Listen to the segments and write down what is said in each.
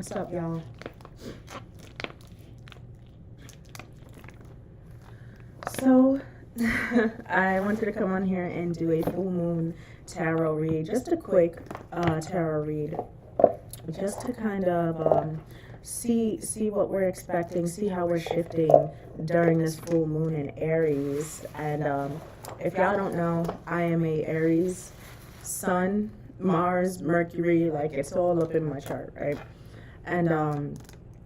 What's up, y'all? So, I wanted to come on here and do a full moon tarot read, just a quick tarot read, just to kind of see what we're expecting, see how we're shifting during this full moon in Aries. And if y'all don't know, I am a Aries Sun, Mars, Mercury, like it's all up in my chart, right? And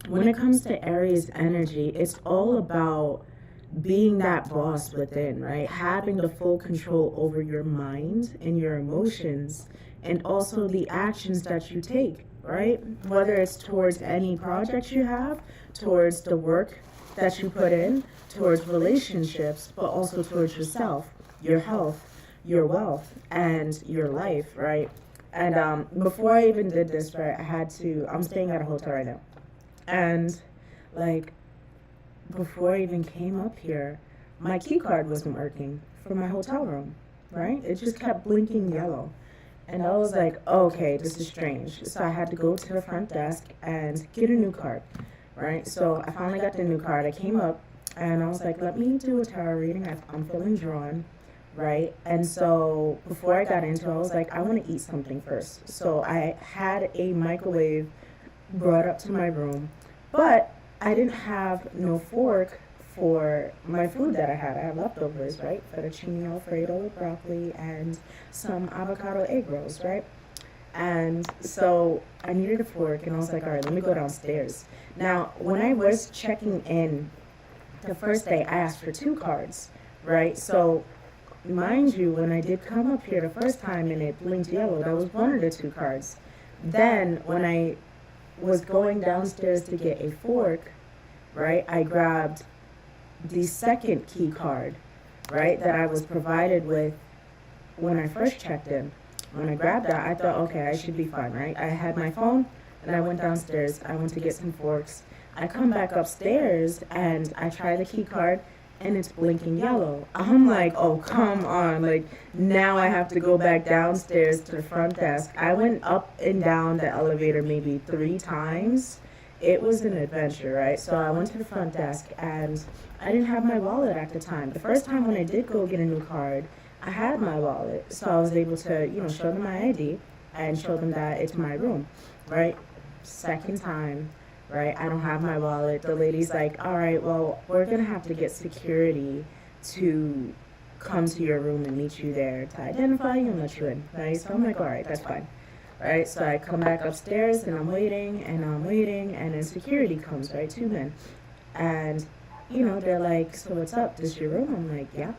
when it comes to Aries energy, it's all about being that boss within, right? Having the full control over your mind and your emotions, and also the actions that you take, right? Whether it's towards any project you have, towards the work that you put in, towards relationships, but also towards yourself, your health, your wealth, and your life, right? And before I even did this, right, I'm staying at a hotel right now. And like, before I even came up here, my key card wasn't working for my hotel room, right? It just kept blinking yellow. And I was like, okay, this is strange. So I had to go to the front desk and get a new card, right? So I finally got the new card. I came up and I was like, let me do a tarot reading. I'm feeling drawn, right? And so before I got into it, I was like, I want to eat something first. So I had a microwave brought up to my room, but I didn't have no fork for my food that I had. I had leftovers, right? Fettuccine Alfredo with broccoli and some avocado egg rolls, right? And so I needed a fork, and I was like, all right, let me go downstairs. Now, when I was checking in the first day, I asked for 2 cards, right? So mind you, when I did come up here the first time and it blinked yellow, that was one of the 2 cards. Then when I was going downstairs to get a fork, right, I grabbed the second key card, right, that I was provided with when I first checked in. When I grabbed that, I thought, okay, I should be fine, right? I had my phone, and I went downstairs. I went to get some forks. I come back upstairs, and I try the key card, and it's blinking yellow. I'm like, oh, come on. Like, now I have to go back downstairs to the front desk. I went up and down the elevator maybe 3 times. It was an adventure, right? So I went to the front desk, and I didn't have my wallet at the time. The first time when I did go get a new card, I had my wallet. So I was able to, show them my ID and show them that it's my room, right? Second time, right, I don't have my wallet. The lady's like, all right, well, we're going to have to get security to come to your room and meet you there to identify you and let you in, right? So I'm like, all right, that's fine. Right, so I come back upstairs and I'm waiting, and then security comes, right, 2 men. And, they're like, so what's up? This your room? I'm like, yeah,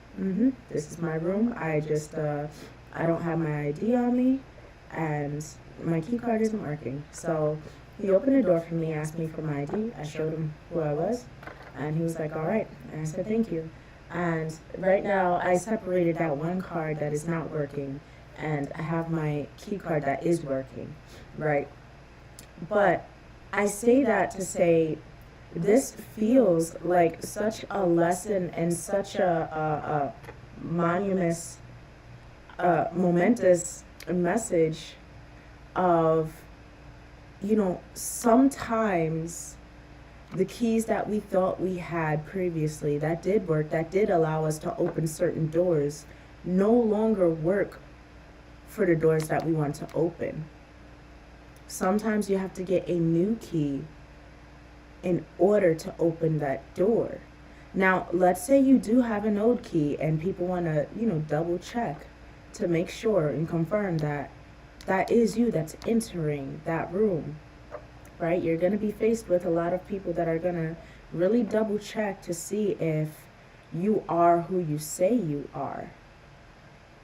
this is my room. I don't have my ID on me, and my key card isn't working. So he opened the door for me, asked me for my ID. I showed him who I was, and he was like, all right. And I said, thank you. And right now I separated that one card that is not working, and I have my key card that is working, right? But I say that to say this feels like such a lesson and such a momentous message of, sometimes the keys that we thought we had previously that did work, that did allow us to open certain doors, no longer work for the doors that we want to open. Sometimes you have to get a new key in order to open that door. Now, let's say you do have an old key and people want to, double check to make sure and confirm that that is you that's entering that room, right? You're going to be faced with a lot of people that are going to really double check to see if you are who you say you are,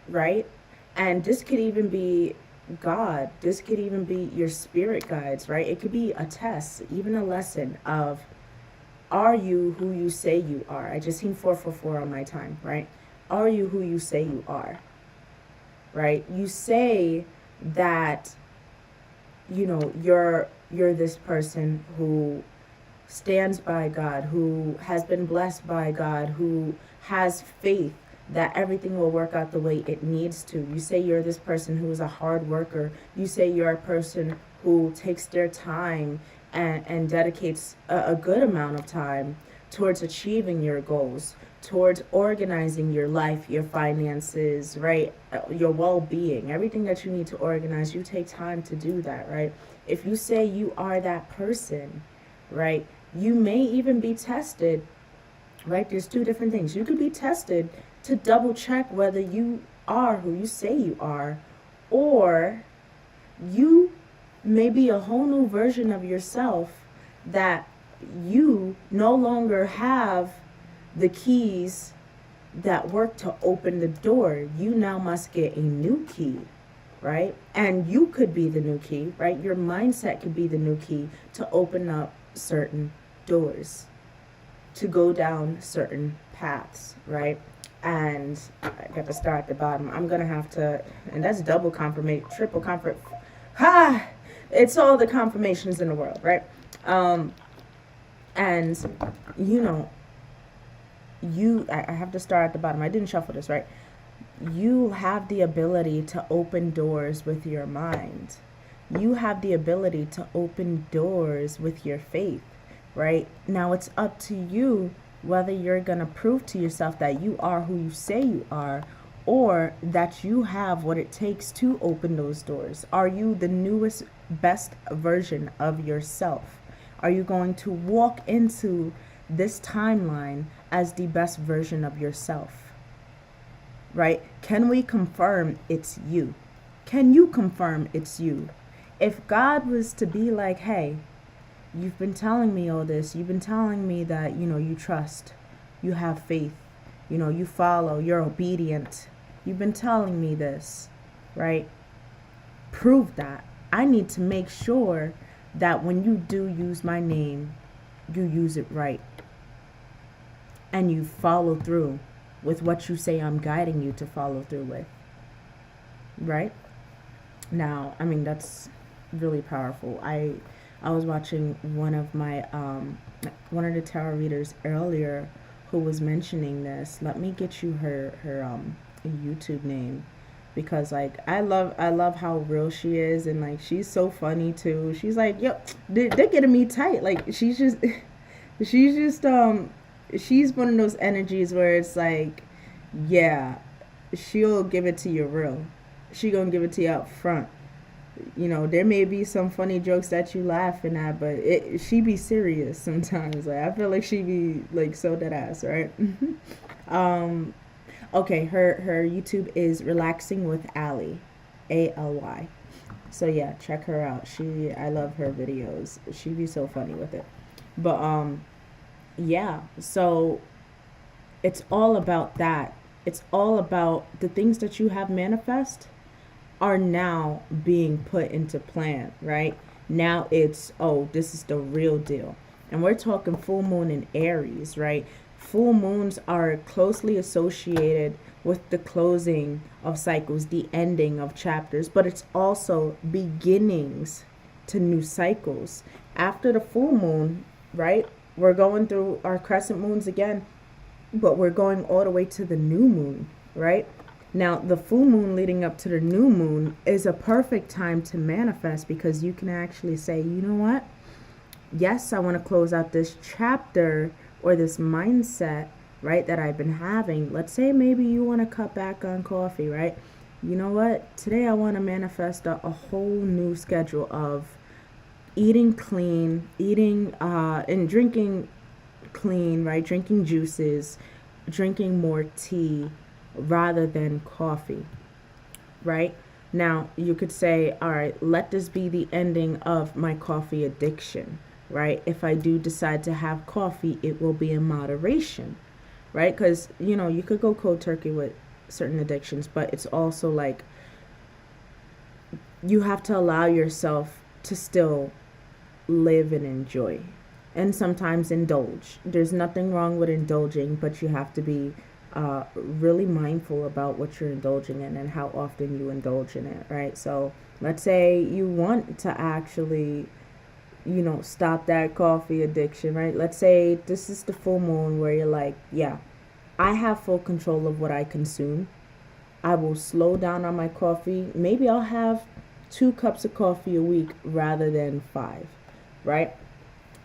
right? And this could even be God. This could even be your spirit guides, right? It could be a test, even a lesson of, are you who you say you are? I just seen 444 on my time, right? Are you who you say you are? Right? You say that, you're this person who stands by God, who has been blessed by God, who has faith that everything will work out the way it needs to. You say you're this person who is a hard worker. You say you're a person who takes their time and dedicates a good amount of time towards achieving your goals, towards organizing your life, your finances, right? Your well-being, everything that you need to organize, you take time to do that, right? If you say you are that person, right, you may even be tested, right? There's two different things. You could be tested to double check whether you are who you say you are, or you may be a whole new version of yourself that you no longer have the keys that work to open the door. You now must get a new key, right? And you could be the new key, right? Your mindset could be the new key to open up certain doors, to go down certain paths, right? And I got to start at the bottom. I'm going to have to, and that's double confirmation, triple confirm. Ha! It's all the confirmations in the world, right? And, you know, I have to start at the bottom. I didn't shuffle this, right? You have the ability to open doors with your mind. You have the ability to open doors with your faith, right? Now it's up to you whether you're going to prove to yourself that you are who you say you are, or that you have what it takes to open those doors. Are you the newest, best version of yourself? Are you going to walk into this timeline as the best version of yourself? Right? Can we confirm it's you? Can you confirm it's you? If God was to be like, hey, you've been telling me all this, you've been telling me that, you know, you trust, you have faith, you know, you follow, you're obedient, you've been telling me this, right? Prove that. I need to make sure that when you do use my name, you use it right. And you follow through with what you say I'm guiding you to follow through with. Right? Now, I mean, that's really powerful. I was watching one of the tarot readers earlier who was mentioning this. Let me get you her YouTube name, because like I love how real she is, and like she's so funny too. She's like, yep, they're getting me tight. Like she's just she's one of those energies where it's like, yeah, she'll give it to you real. She gonna give it to you up front. You know, there may be some funny jokes that you laughing at, but she be serious sometimes. Like I feel like she be like so dead ass, right? Okay, her YouTube is Relaxing with Ally, ALY. So yeah, check her out. I love her videos. She be so funny with it. But yeah, so it's all about that. It's all about the things that you have manifest are now being put into plan, right? Now it's, oh, this is the real deal. And we're talking full moon in Aries, right? Full moons are closely associated with the closing of cycles, the ending of chapters, but it's also beginnings to new cycles. After the full moon, right, we're going through our crescent moons again, but we're going all the way to the new moon, right? Now, the full moon leading up to the new moon is a perfect time to manifest, because you can actually say, you know what? Yes, I want to close out this chapter or this mindset, right, that I've been having. Let's say maybe you want to cut back on coffee, right? You know what? Today I want to manifest a whole new schedule of eating clean, and drinking clean, right? Drinking juices, drinking more tea rather than coffee, right? Now, you could say, all right, let this be the ending of my coffee addiction, right? If I do decide to have coffee, it will be in moderation, right? Because, you know, you could go cold turkey with certain addictions, but it's also like you have to allow yourself to still live and enjoy, and sometimes indulge. There's nothing wrong with indulging, but you have to be really mindful about what you're indulging in and how often you indulge in it, right? So let's say you want to actually, you know, stop that coffee addiction, right? Let's say this is the full moon where you're like, yeah, I have full control of what I consume. I will slow down on my coffee. Maybe I'll have 2 cups of coffee a week rather than 5, right?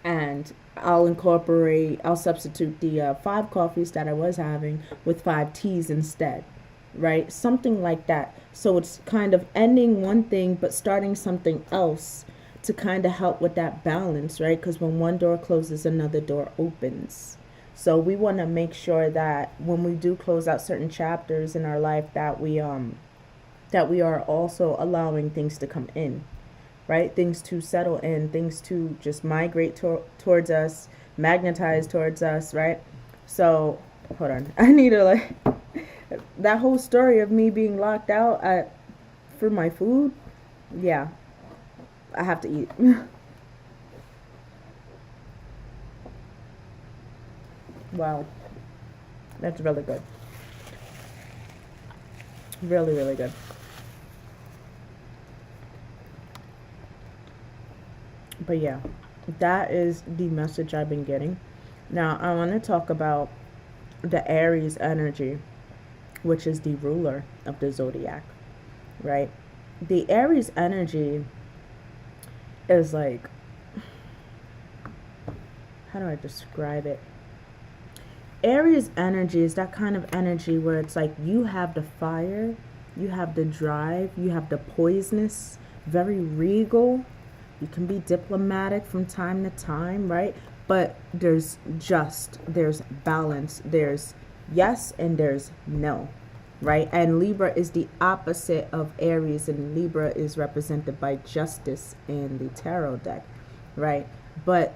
And I'll substitute the 5 coffees that I was having with 5 teas instead, right? Something like that. So it's kind of ending one thing but starting something else to kind of help with that balance, right? Because when one door closes, another door opens. So we want to make sure that when we do close out certain chapters in our life, that we are also allowing things to come in, right? Things to settle in, things to just migrate towards us, magnetize towards us, right? So, hold on. I need to, like, that whole story of me being locked out for my food, yeah, I have to eat. Wow. That's really good. Really, really good. But yeah, that is the message I've been getting. Now, I want to talk about the Aries energy, which is the ruler of the zodiac, right? The Aries energy is like, how do I describe it? Aries energy is that kind of energy where it's like you have the fire, you have the drive, you have the poisonous, very regal. You can be diplomatic from time to time, right? But there's balance. There's yes and there's no, right? And Libra is the opposite of Aries, and Libra is represented by justice in the tarot deck, right? But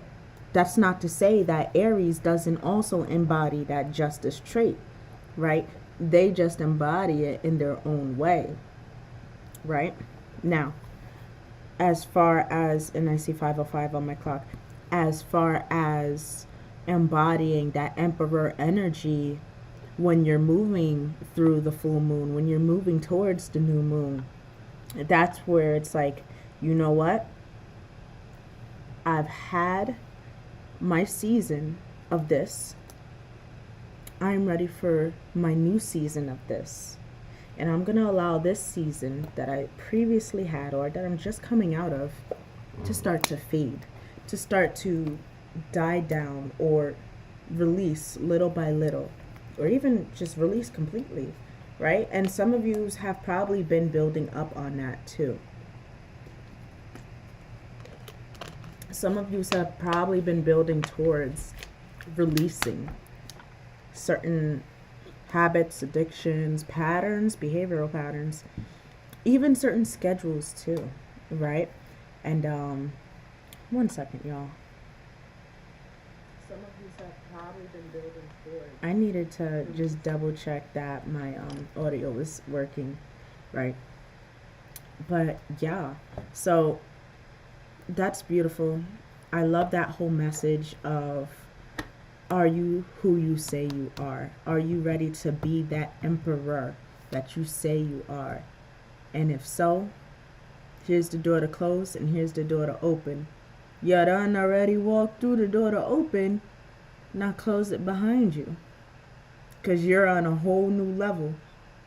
that's not to say that Aries doesn't also embody that justice trait, right? They just embody it in their own way, right? Now, as far as, and I see 5:05 on my clock, as far as embodying that emperor energy when you're moving through the full moon, when you're moving towards the new moon, that's where it's like, you know what? I've had my season of this. I'm ready for my new season of this. And I'm going to allow this season that I previously had, or that I'm just coming out of, to start to fade, to start to die down or release little by little, or even just release completely, right? And some of you have probably been building up on that too. Some of you have probably been building towards releasing certain habits, addictions, patterns, behavioral patterns, even certain schedules too, right? And 1 second, y'all. Some of you have probably been building towards. I needed to just double check that my audio was working, right? But yeah, so that's beautiful. I love that whole message of, are you who you say you are? Are you ready to be that emperor that you say you are? And if so, here's the door to close and here's the door to open. You done already walked through the door to open. Now close it behind you. Because you're on a whole new level.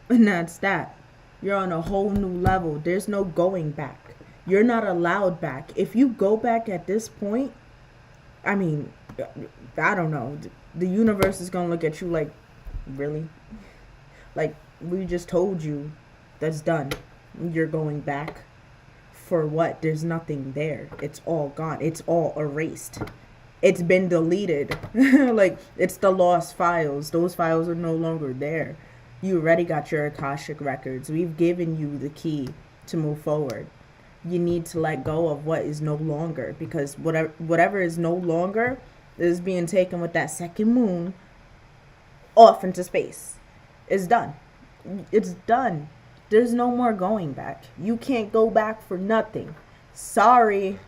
And that's that. You're on a whole new level. There's no going back. You're not allowed back. If you go back at this point, I mean, I don't know. The universe is going to look at you like, really? Like, we just told you that's done. You're going back. For what? There's nothing there. It's all gone. It's all erased. It's been deleted. Like, it's the lost files. Those files are no longer there. You already got your Akashic records. We've given you the key to move forward. You need to let go of what is no longer, because whatever is no longer is being taken with that second moon off into space. It's done. It's done. There's no more going back. You can't go back for nothing. Sorry.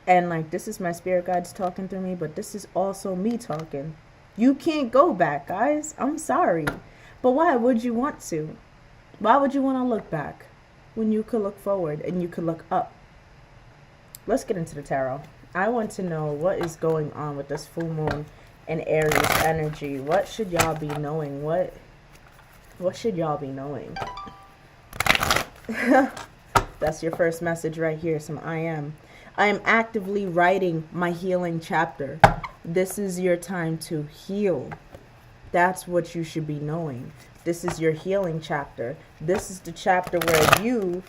And like, this is my spirit guides talking through me, but this is also me talking. You can't go back, guys. I'm sorry. But why would you want to? Why would you want to look back when you could look forward and you could look up? Let's get into the tarot. I want to know what is going on with this full moon and Aries energy. What should y'all be knowing? What should y'all be knowing? That's your first message right here, some I am. I am actively writing my healing chapter. This is your time to heal. That's what you should be knowing. This is your healing chapter. This is the chapter where you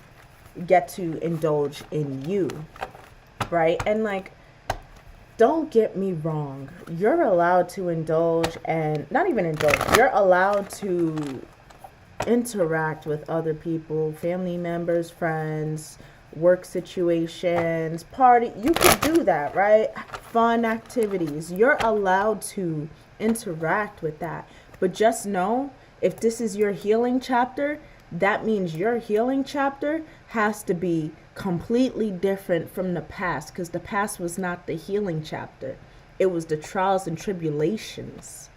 get to indulge in you, right? And like, don't get me wrong. You're allowed to indulge, and not even indulge. You're allowed to interact with other people, family members, friends, work situations, party. You could do that, right? Fun activities. You're allowed to interact with that. But just know, if this is your healing chapter, that means your healing chapter has to be completely different from the past, because the past was not the healing chapter. It was the trials and tribulations.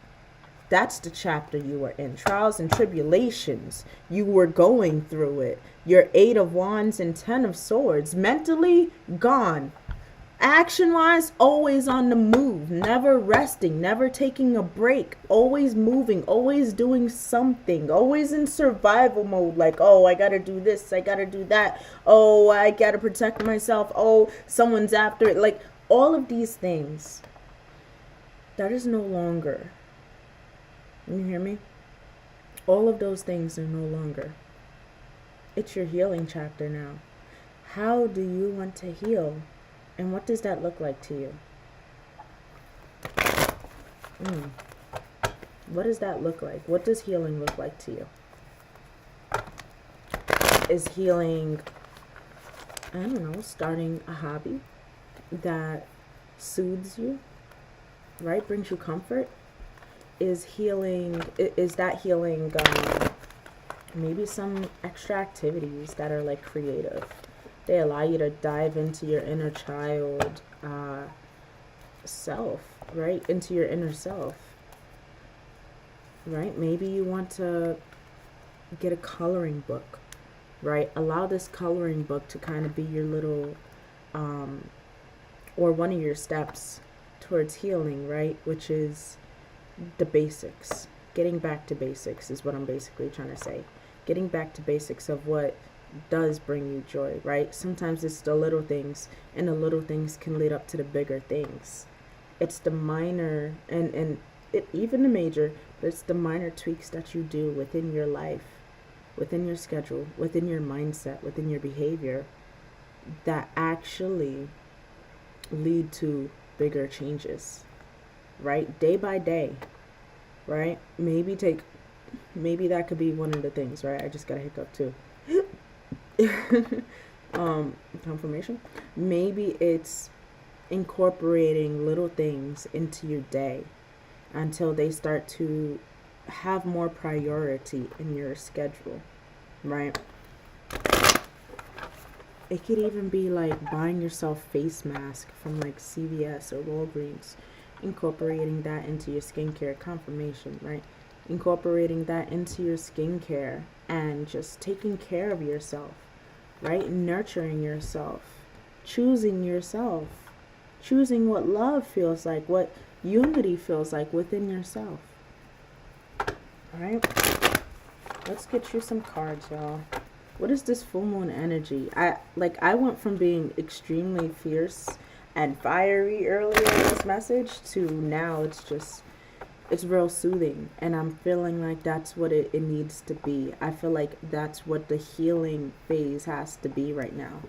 That's the chapter you were in. Trials and tribulations. You were going through it. Your 8 of Wands and 10 of Swords. Mentally, gone. Action-wise, always on the move. Never resting. Never taking a break. Always moving. Always doing something. Always in survival mode. Like, oh, I gotta do this. I gotta do that. Oh, I gotta protect myself. Oh, someone's after it. Like, all of these things. That is no longer. You hear me? All of those things are no longer. It's your healing chapter now. How do you want to heal? And what does that look like to you? What does that look like? What does healing look like to you? Is healing, I don't know, starting a hobby that soothes you, right? Brings you comfort? Is that healing maybe some extra activities that are like creative? They allow you to dive into your inner child self, right? Into your inner self, right? Maybe you want to get a coloring book, right? Allow this coloring book to kind of be your little, or one of your steps towards healing, right? Which is the basics. Getting back to basics is what I'm basically trying to say. Getting back to basics of what does bring you joy, right? Sometimes it's the little things, and the little things can lead up to the bigger things. It's the minor and even the major, but it's the minor tweaks that you do within your life, within your schedule, within your mindset, within your behavior, that actually lead to bigger changes, right? Day by day, right? Maybe that could be one of the things, right? I just got a hiccup too. Confirmation. Maybe it's incorporating little things into your day until they start to have more priority in your schedule, right? It could even be like buying yourself face mask from like CVS or Walgreens, incorporating that into your skincare. Confirmation, right? Incorporating that into your skincare and just taking care of yourself, right? Nurturing yourself, choosing what love feels like, what unity feels like within yourself. All right, let's get you some cards, y'all. What is this full moon energy? I went from being extremely fierce and fiery earlier in this message to now it's real soothing, and I'm feeling like that's what it needs to be. I feel like that's what the healing phase has to be right now.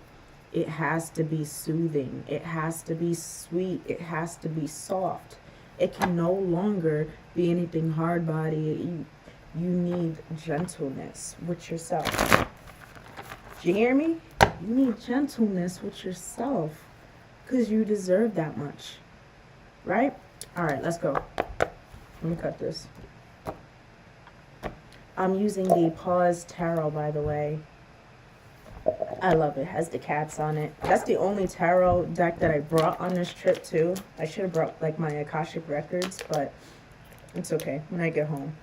It has to be soothing. It has to be sweet. It has to be soft. It can no longer be anything hard body. You need gentleness with yourself. Do you hear me? You need gentleness with yourself, because you deserve that much, right? All right, let's go. Let me cut this. I'm using the Pause Tarot, by the way. I love it. It has the cats on it. That's the only tarot deck that I brought on this trip too. I should have brought like my Akashic records, but it's okay when I get home.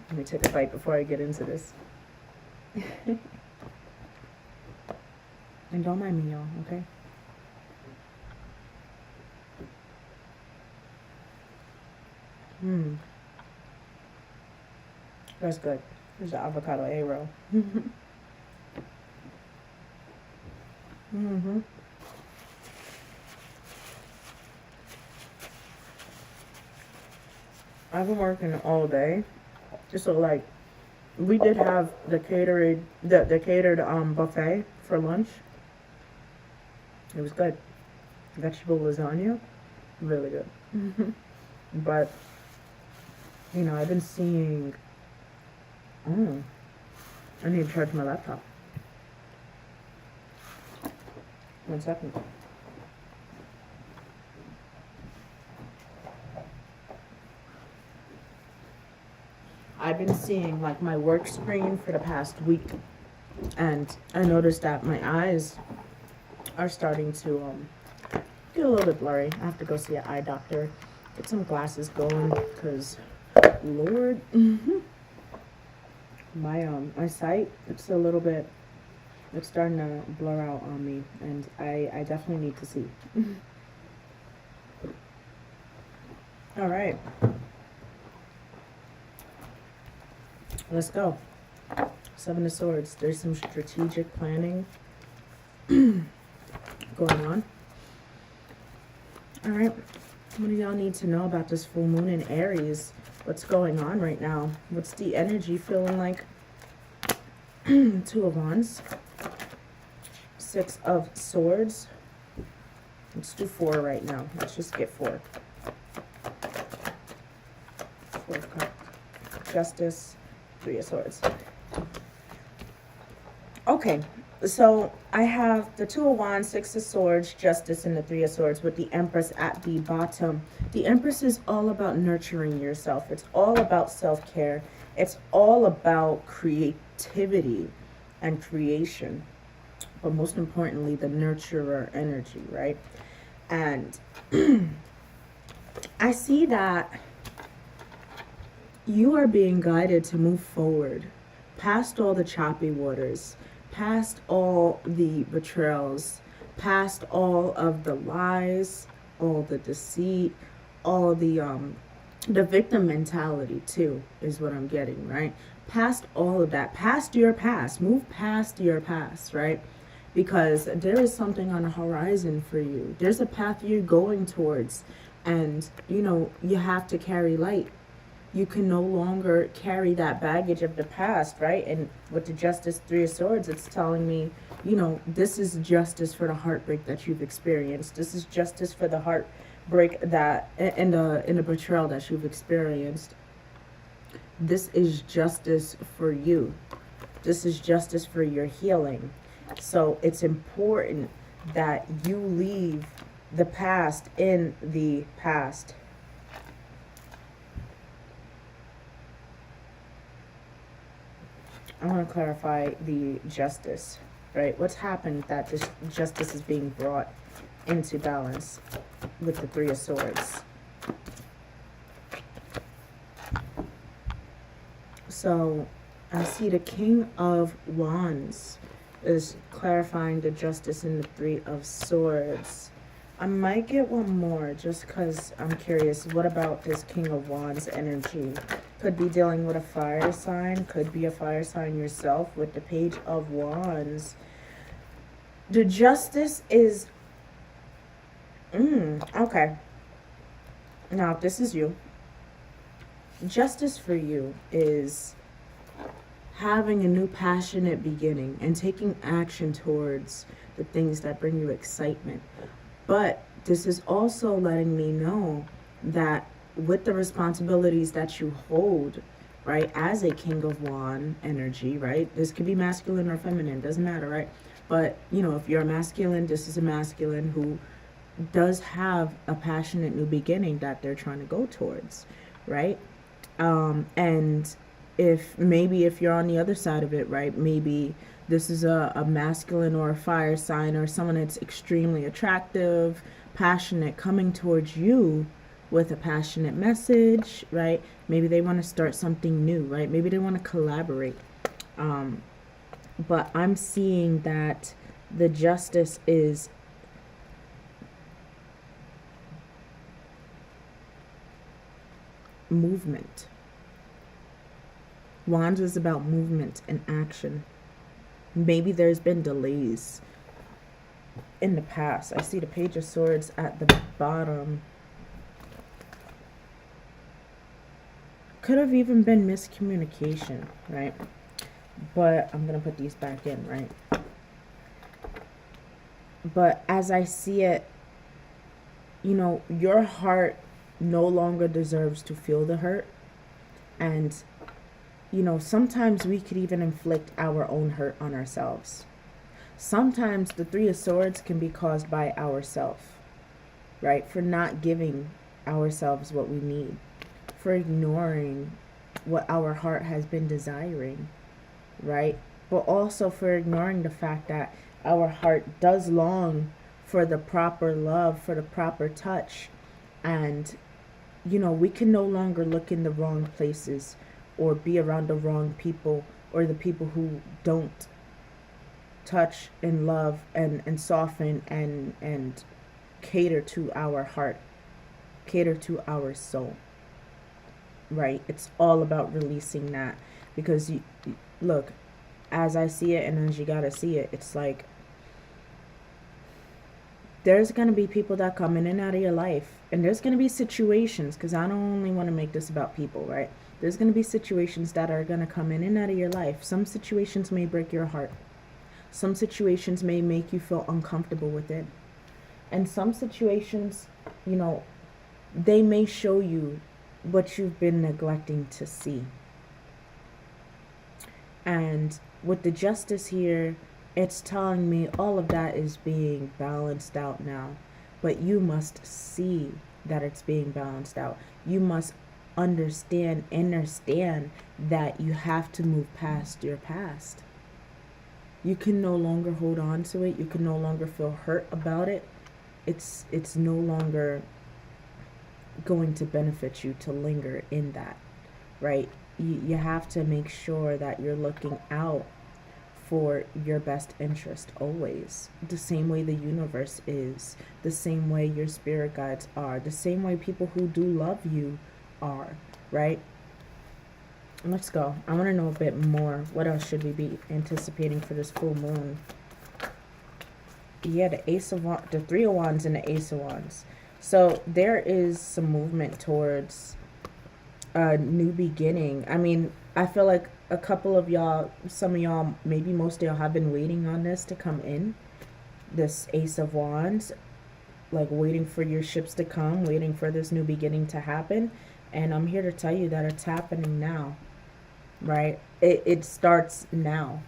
Let me take a bite before I get into this. And don't mind me, y'all, okay? That's good. There's the avocado A-roll. Mm-hmm. I've been working all day. So like we did have the catered buffet for lunch. It was good. Vegetable lasagna, really good. But I've been seeing. Oh, I need to charge my laptop. 1 second. I've been seeing like my work screen for the past week, and I noticed that my eyes are starting to get a little bit blurry. I have to go see an eye doctor, get some glasses going, because Lord, my sight, it's starting to blur out on me, and I definitely need to see. All right, let's go. Seven of Swords. There's some strategic planning going on. All right, what do y'all need to know about this full moon in Aries? What's going on right now? What's the energy feeling like? Two of Wands. Six of Swords. Let's do 4 right now. Let's just get 4. 4 of Cups. Justice. 3 of Swords. Okay, so I have the 2 of Wands, 6 of Swords, Justice, and the 3 of Swords with the Empress at the bottom. The Empress is all about nurturing yourself. It's all about self-care. It's all about creativity and creation. But most importantly, the nurturer energy, right? And I see that you are being guided to move forward past all the choppy waters, past all the betrayals, past all of the lies, all the deceit, all the victim mentality too, is what I'm getting, right? Past all of that, past your past, move past your past, right? Because there is something on the horizon for you. There's a path you're going towards, and you have to carry light. You can no longer carry that baggage of the past, right? And with the Justice, 3 of Swords, it's telling me, this is justice for the heartbreak that you've experienced. This is justice for the heartbreak that in the betrayal that you've experienced. This is justice for you. This is justice for your healing. So it's important that you leave the past in the past. I want to clarify the justice, right? What's happened that this justice is being brought into balance with the 3 of Swords? So I see the King of Wands is clarifying the justice in the 3 of Swords. I might get one more just because I'm curious. What about this King of Wands energy? Could be dealing with a fire sign. Could be a fire sign yourself with the Page of Wands. The justice is... okay. Now, if this is you, justice for you is having a new passionate beginning and taking action towards the things that bring you excitement. But this is also letting me know that with the responsibilities that you hold, right, as a King of Wands energy, right, this could be masculine or feminine, doesn't matter, right? But, if you're a masculine, this is a masculine who does have a passionate new beginning that they're trying to go towards, right? And if you're on the other side of it, right, maybe this is a masculine or a fire sign or someone that's extremely attractive, passionate, coming towards you with a passionate message, right? Maybe they want to start something new, right? Maybe they want to collaborate. But I'm seeing that the justice is movement. Wands is about movement and action. Maybe there's been delays in the past. I see the Page of Swords at the bottom. Could have even been miscommunication, right? But I'm going to put these back in, right? But as I see it, you know, your heart no longer deserves to feel the hurt. And, you know, sometimes we could even inflict our own hurt on ourselves. Sometimes the Three of Swords can be caused by ourselves, right? For not giving ourselves what we need, for ignoring what our heart has been desiring, right? But also for ignoring the fact that our heart does long for the proper love, for the proper touch. And, you know, we can no longer look in the wrong places or be around the wrong people, or the people who don't touch and love and soften and cater to our heart, cater to our soul, right? It's all about releasing that, because you look, as I see it and as you gotta see it, it's like there's going to be people that come in and out of your life, and there's going to be situations, because I don't only want to make this about people, right? There's going to be situations that are going to come in and out of your life. Some situations may break your heart. Some situations may make you feel uncomfortable within. And some situations, you know, they may show you what you've been neglecting to see. And with the Justice here, it's telling me all of that is being balanced out now. But you must see that it's being balanced out. You must understand that you have to move past your past. You can no longer hold on to it. You can no longer feel hurt about it. It's no longer going to benefit you to linger in that, right? You have to make sure that you're looking out for your best interest always. The same way the universe is, the same way your spirit guides are, the same way people who do love you are, right? Let's go. I want to know a bit more. What else should we be anticipating for this full moon? Yeah, the Ace of Wands, the Three of Wands and the Ace of Wands. So there is some movement towards a new beginning. I mean, I feel like a couple of y'all, some of y'all, maybe most of y'all have been waiting on this to come in. This Ace of Wands, like waiting for your ships to come, waiting for this new beginning to happen. And I'm here to tell you that it's happening now, right? It starts now,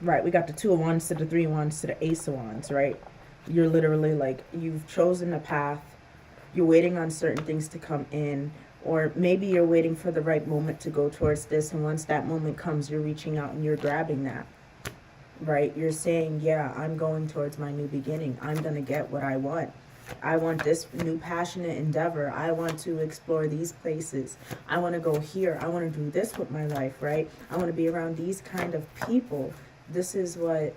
right? We got the Two of Wands to the Three of Wands to the Ace of Wands, right? You're literally like, you've chosen a path. You're waiting on certain things to come in. Or maybe you're waiting for the right moment to go towards this. And once that moment comes, you're reaching out and you're grabbing that, right? You're saying, yeah, I'm going towards my new beginning. I'm going to get what I want. I want this new passionate endeavor. I want to explore these places. I want to go here. I want to do this with my life, right? I want to be around these kind of people. This is what,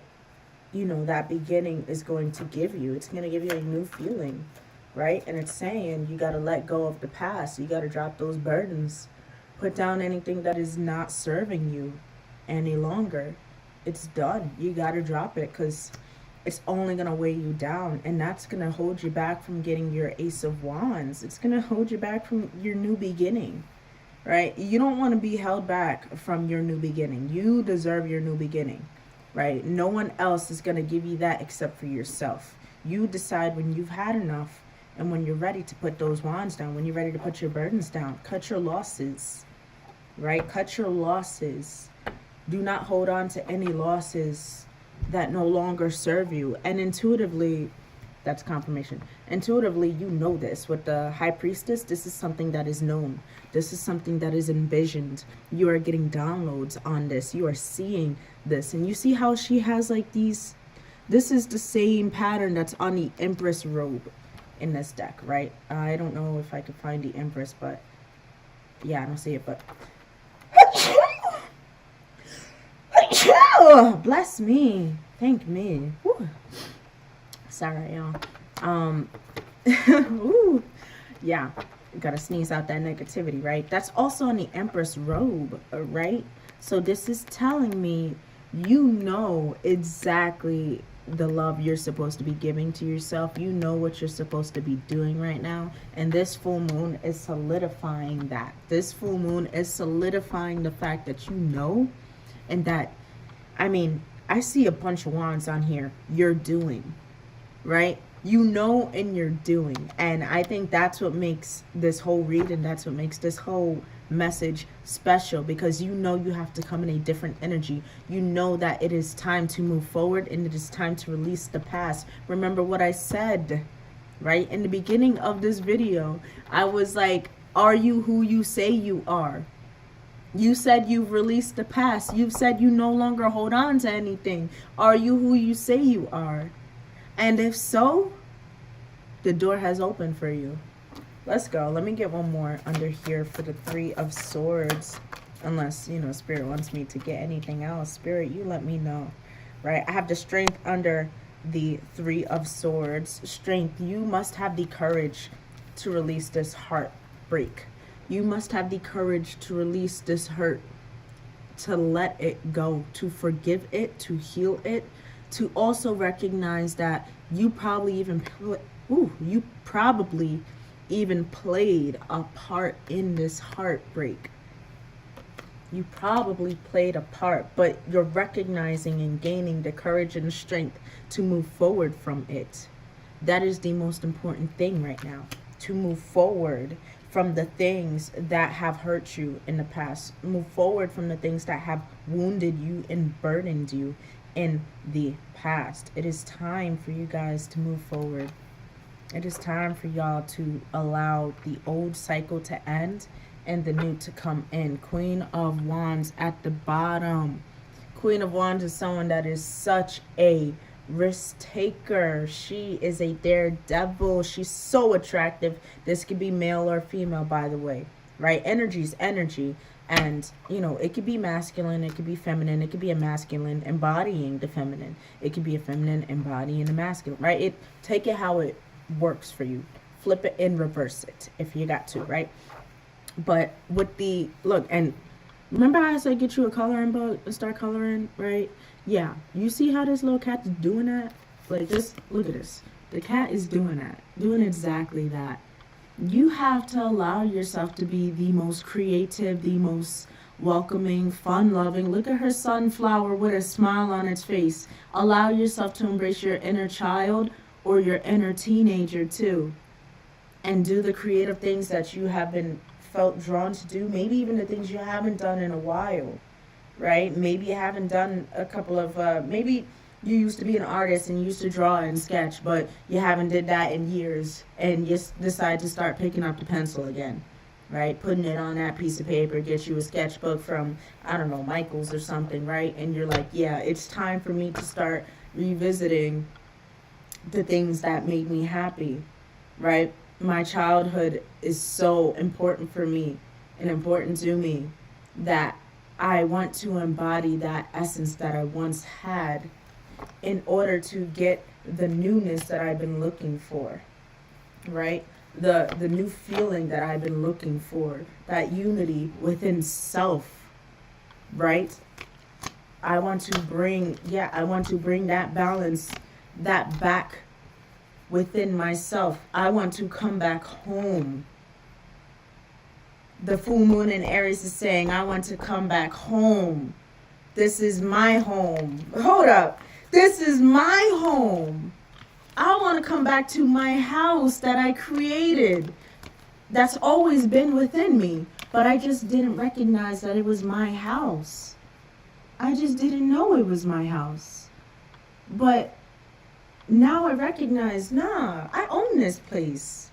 you know, that beginning is going to give you. It's going to give you a new feeling, right? And it's saying you got to let go of the past. You got to drop those burdens. Put down anything that is not serving you any longer. It's done. You got to drop it, because it's only going to weigh you down. And that's going to hold you back from getting your Ace of Wands. It's going to hold you back from your new beginning, right? You don't want to be held back from your new beginning. You deserve your new beginning, right? No one else is going to give you that except for yourself. You decide when you've had enough. And when you're ready to put those wands down, when you're ready to put your burdens down, cut your losses, right? Cut your losses. Do not hold on to any losses that no longer serve you. And intuitively, that's confirmation. Intuitively, you know this. With the High Priestess, this is something that is known. This is something that is envisioned. You are getting downloads on this. You are seeing this. And you see how she has like these, this is the same pattern that's on the Empress robe in this deck, right? I don't know if I could find the Empress, but yeah, I don't see it, but bless me, thank me. Woo. Sorry, y'all. Ooh. Yeah, gotta sneeze out that negativity, right? That's also on the Empress robe, right? So this is telling me you know exactly the love you're supposed to be giving to yourself. You know what you're supposed to be doing right now. And this full moon is solidifying that. This full moon is solidifying the fact that you know, and that, I mean, I see a bunch of wands on here. You're doing, right? You know, and you're doing. And I think that's what makes this whole read, and that's what makes this whole message special, because you know you have to come in a different energy. You know that it is time to move forward, and it is time to release the past. Remember what I said, right? In the beginning of this video, I was like, are you who you say you are? You said you've released the past. You've said you no longer hold on to anything. Are you who you say you are? And if so, the door has opened for you. Let's go. Let me get one more under here for the Three of Swords. Unless, you know, Spirit wants me to get anything else. Spirit, you let me know. Right? I have the Strength under the Three of Swords. Strength. You must have the courage to release this heartbreak. You must have the courage to release this hurt. To let it go. To forgive it. To heal it. To also recognize that you probably even played a part in this heartbreak. You probably played a part, but you're recognizing and gaining the courage and the strength to move forward from it. That is the most important thing right now. To move forward from the things that have hurt you in the past. Move forward from the things that have wounded you and burdened you in the past. It is time for you guys to move forward. It is time for y'all to allow the old cycle to end and the new to come in. Queen of Wands at the bottom. Queen of Wands is someone that is such a risk taker. She is a daredevil. She's so attractive. This could be male or female, by the way, right? Energy is energy. And, you know, it could be masculine, it could be feminine, it could be a masculine embodying the feminine. It could be a feminine embodying the masculine, right? Take it how it works for you. Flip it and reverse it if you got to, right? But with the look, and remember how I said get you a coloring book and start coloring, right? Yeah, you see how this little cat is doing that? Like, just look at this. The cat is doing that, doing exactly that. You have to allow yourself to be the most creative, the most welcoming, fun-loving. Look at her sunflower with a smile on its face. Allow yourself to embrace your inner child or your inner teenager too, and do the creative things that you have been felt drawn to do. Maybe even the things you haven't done in a while, right? Maybe you haven't done a couple of maybe you used to be an artist and you used to draw and sketch, but you haven't did that in years, and you decide to start picking up the pencil again, right? Putting it on that piece of paper, get you a sketchbook from, I don't know, Michael's or something, right? And you're like, yeah, it's time for me to start revisiting the things that made me happy, right? My childhood is so important for me and important to me that I want to embody that essence that I once had in order to get the newness that I've been looking for, right? The new feeling that I've been looking for, that unity within self, right? I want to bring that balance, that back within myself. I want to come back home. The full moon in Aries is saying, I want to come back home. This is my home. Hold up. This is my home. I want to come back to my house that I created. That's always been within me. But I just didn't recognize that it was my house. I just didn't know it was my house. But now I recognize, nah, I own this place.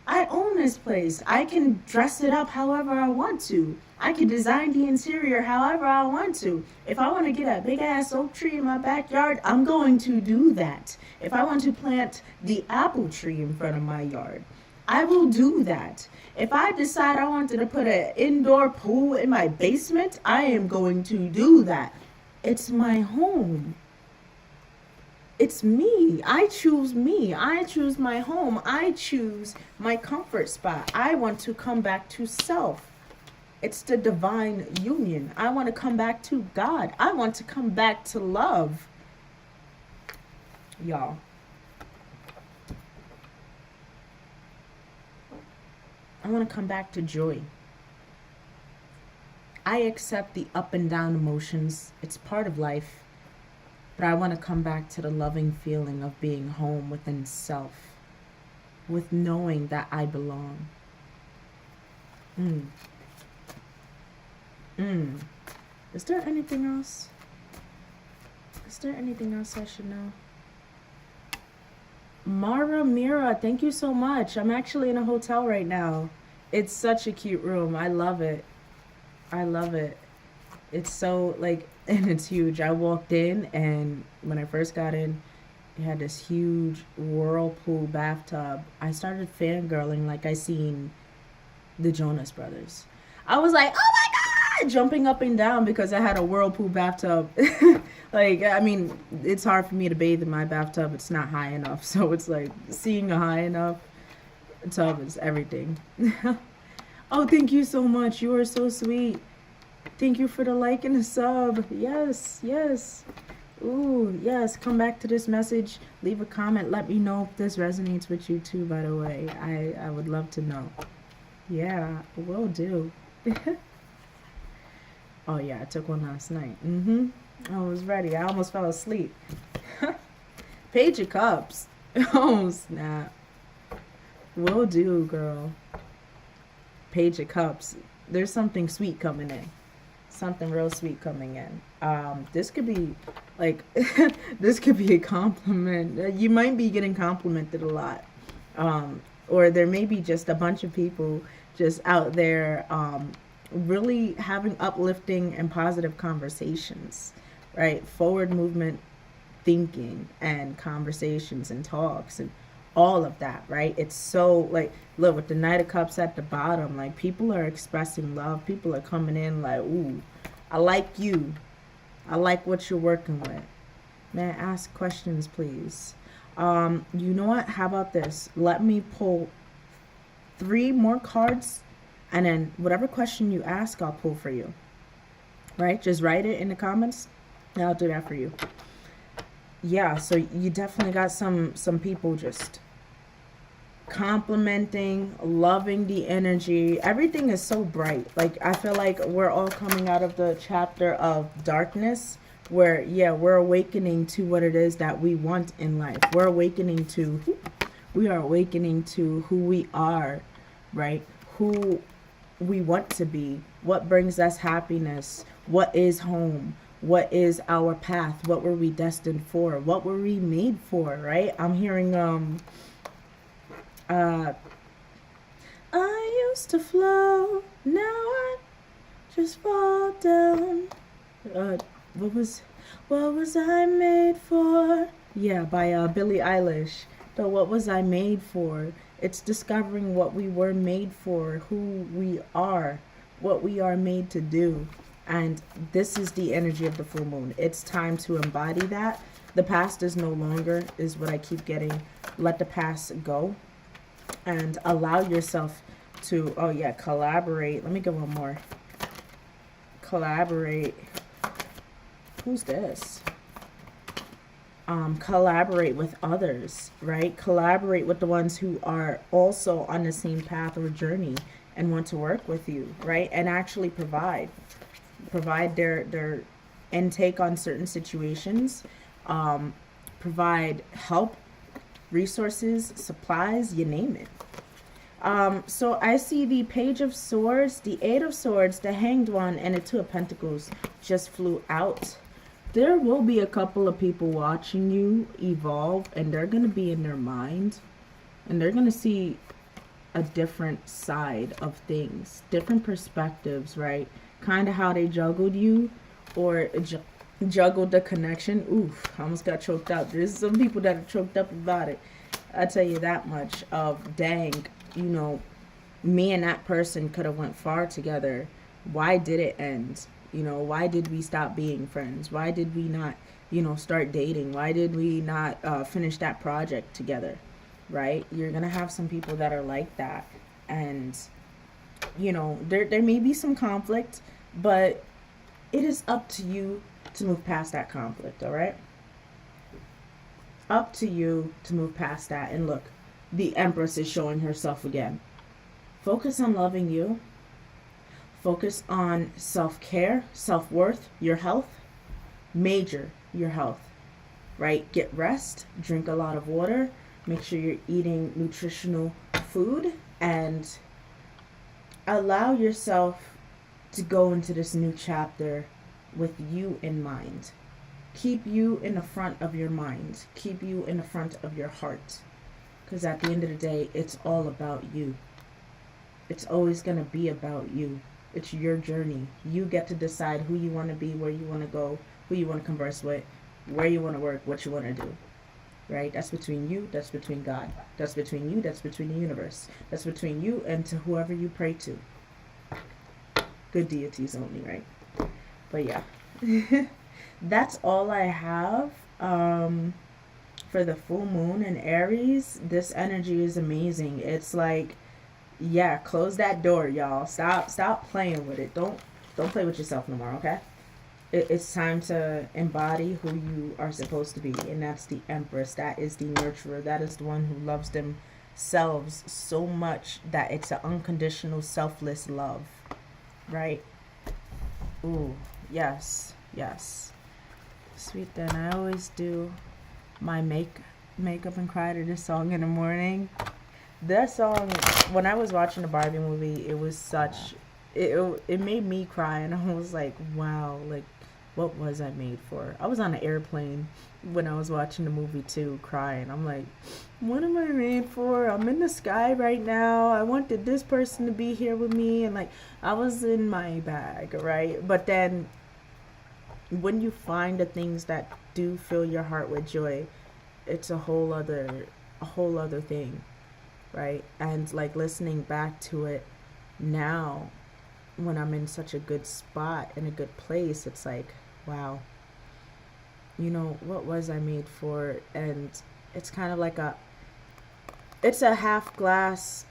I own this place. I can dress it up however I want to. I can design the interior however I want to. If I want to get a big ass oak tree in my backyard, I'm going to do that. If I want to plant the apple tree in front of my yard, I will do that. If I decide I wanted to put an indoor pool in my basement, I am going to do that. It's my home. It's me. I choose me. I choose my home. I choose my comfort spot. I want to come back to self. It's the divine union. I want to come back to God. I want to come back to love. y'all. I want to come back to joy. I accept the up and down emotions. It's part of life. But I want to come back to the loving feeling of being home within self, with knowing that I belong. Is there anything else? Is there anything else I should know? Mara Mira, thank you so much. I'm actually in a hotel right now. It's such a cute room. I love it. I love it. It's so, like, and it's huge. I walked in, and when I first got in, it had this huge whirlpool bathtub. I started fangirling like I seen the Jonas Brothers. I was like, oh my God, jumping up and down because I had a whirlpool bathtub. Like, I mean, it's hard for me to bathe in my bathtub. It's not high enough. So it's like seeing a high enough tub is everything. Oh, thank you so much. You are so sweet. Thank you for the like and the sub. Yes, yes. Ooh, yes. Come back to this message. Leave a comment. Let me know if this resonates with you too, by the way. I would love to know. Yeah, will do. Oh, yeah, I took one last night. I was ready. I almost fell asleep. Page of Cups. Oh, snap. Will do, girl. Page of Cups. There's something sweet coming in. Something real sweet coming in. This could be, like, this could be a compliment. You might be getting complimented a lot. Or there may be just a bunch of people just out there really having uplifting and positive conversations, right? Forward movement thinking and conversations and talks and all of that, right? It's so, like, look, with the Knight of Cups at the bottom, like, people are expressing love. People are coming in like, ooh, I like you. I like what you're working with. May I ask questions, please? You know what? How about this? Let me pull 3 more cards, and then whatever question you ask, I'll pull for you. Right? Just write it in the comments, and I'll do that for you. Yeah, so you definitely got some people just complimenting, loving the energy. Everything is so bright. Like, I feel like we're all coming out of the chapter of darkness where, yeah, we're awakening to what it is that we want in life. We are awakening to who we are, right? Who we want to be, what brings us happiness, what is home, what is our path, what were we destined for, what were we made for, right? I'm hearing I used to flow, now I just fall down. What was I made for? Yeah, by Billie Eilish. So what was I made for? It's discovering what we were made for, who we are, what we are made to do. And this is the energy of the full moon. It's time to embody that. The past is no longer, is what I keep getting. Let the past go and allow yourself to, oh yeah, collaborate. Let me get one more. Collaborate. Who's this? Collaborate with others, right? Collaborate with the ones who are also on the same path or journey and want to work with you, right? And actually provide their intake on certain situations, provide help, resources, supplies, you name it. So I see the Page of Swords, the 8 of Swords, the Hanged One, and the 2 of Pentacles just flew out. There will be a couple of people watching you evolve, and they're going to be in their mind, and they're going to see a different side of things, different perspectives, right? Kind of how they juggled you or juggled the connection. Oof, I almost got choked up. There's some people that are choked up about it. I tell you that much of, dang, you know, me and that person could have went far together. Why did it end? You know, why did we stop being friends? Why did we not, you know, start dating? Why did we not finish that project together? Right? You're going to have some people that are like that. And, you know, there may be some conflict, but it is up to you to move past that conflict, all right? up to you to move past that. And look, the Empress is showing herself again. Focus on loving you. Focus on self-care, self-worth, your health. Major your health, right? Get rest, drink a lot of water, make sure you're eating nutritional food, and allow yourself to go into this new chapter with you in mind. Keep you in the front of your mind. Keep you in the front of your heart. Because at the end of the day, it's all about you. It's always going to be about you. It's your journey. You get to decide who you want to be, where you want to go, who you want to converse with, where you want to work, what you want to do. Right? That's between you. That's between God. That's between you. That's between the universe. That's between you and to whoever you pray to. Good deities only, right? But yeah. That's all I have for the full moon in Aries. This energy is amazing. It's like, yeah, close that door, y'all. Stop playing with it. Don't play with yourself no more, okay? It's time to embody who you are supposed to be, and that's the Empress. That is the nurturer. That is the one who loves themselves so much that it's an unconditional, selfless love, right? Ooh, yes. Sweet. Then I always do my makeup and cry to this song in the morning. That song, when I was watching the Barbie movie, it was such, it made me cry, and I was like, wow, like, what was I made for? I was on an airplane when I was watching the movie too, crying. I'm like, what am I made for? I'm in the sky right now. I wanted this person to be here with me, and like, I was in my bag, right? But then when you find the things that do fill your heart with joy, it's a whole other thing, right? And like, listening back to it now, when I'm in such a good spot, in a good place, it's like, wow, what was I made for? And it's kind of like it's a half glass,